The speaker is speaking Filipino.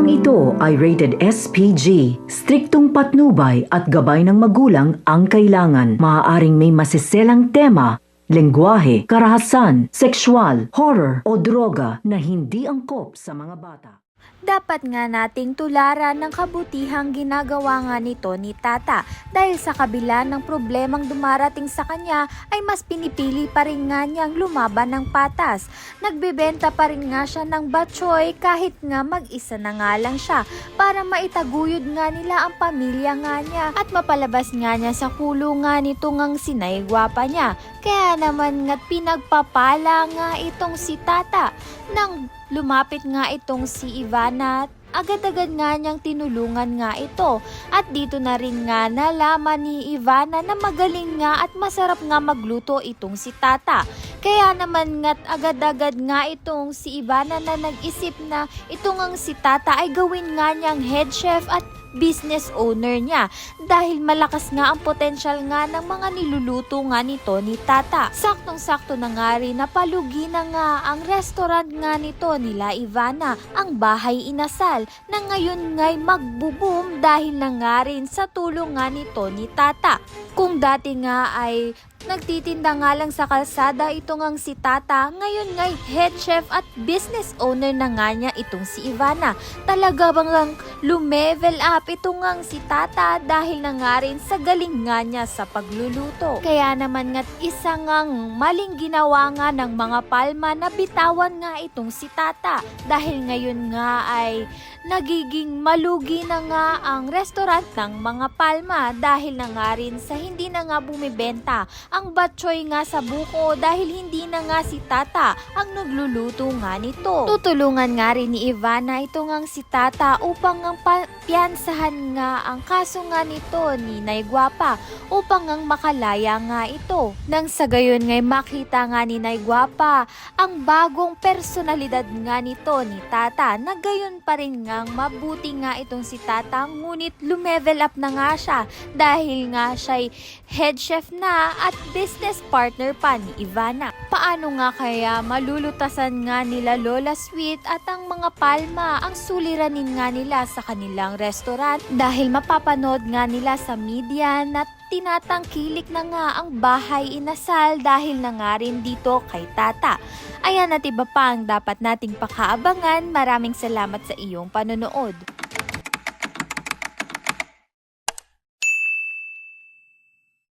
Programang ito ay rated SPG. Striktong patnubay at gabay ng magulang ang kailangan. Maaaring may masiselang tema, lengguwahe, karahasan, sexual, horror o droga na hindi angkop sa mga bata. Dapat nga nating tularan ng kabutihang ginagawa nga nito ni Tata dahil sa kabila ng problemang dumarating sa kanya ay mas pinipili pa rin nga niyang lumaban ng patas. Nagbebenta pa rin nga siya ng batchoy kahit nga mag-isa na nga lang siya para maitaguyod nga nila ang pamilya nga niya at mapalabas nga niya sa kulungan nito ngang sinaygwapa niya. Kaya naman nga't pinagpapala nga itong si Tata nang lumapit nga itong si Ivana at agad-agad nga niyang tinulungan nga ito. At dito na rin nga nalaman ni Ivana na magaling nga at masarap nga magluto itong si Tata. Kaya naman nga't agad-agad nga itong si Ivana na nag-isip na ito ngang si Tata ay gawin nga niyang head chef at business owner niya dahil malakas nga ang potensyal nga ng mga niluluto nga nito ni Tata. Saktong-sakto na nga rin napalugi na nga ang restaurant nga nito nila Ivana, ang Bahay Inasal, na ngayon nga'y magbo-boom dahil na nga rin sa tulong nga nito ni Tata. Kung dati nga ay nagtitinda nga lang sa kalsada ito ngang si Tata, ngayon nga'y head chef at business owner na nga niya itong si Ivana. Talaga bang lumevel up ito ngang si Tata dahil na nga rin sa galing nga niya sa pagluluto. Kaya naman nga't isa ngang maling ginawa nga ng mga palma na bitawan nga itong si Tata dahil ngayon nga ay nagiging malugi na nga ang restaurant ng mga palma dahil na nga rin sa hindi na nga bumibenta ang batchoy nga sa buko dahil hindi na nga si Tata ang nagluluto nga nito. Tutulungan nga rin ni Ivana ito ngang si Tata upang ang piyansahan nga ang kaso nga nito ni Naygwapa upang ang makalaya nga ito. Nang sa gayon nga'y makita nga ni Naygwapa ang bagong personalidad nga nito ni Tata na gayon pa rin ngang mabuti nga itong si Tata ngunit lumevel up na nga siya dahil nga siya'y head chef na at business partner pa ni Ivana. Paano nga kaya malulutasan nga nila Lola Sweet at ang mga palma ang suliranin nga nila sa kanilang restaurant dahil mapapanood nga nila sa media na tinatangkilik na nga ang Bahay Inasal dahil na nga rin dito kay Tata. Ayan at iba pa ang dapat nating pakaabangan. Maraming salamat sa iyong panonood.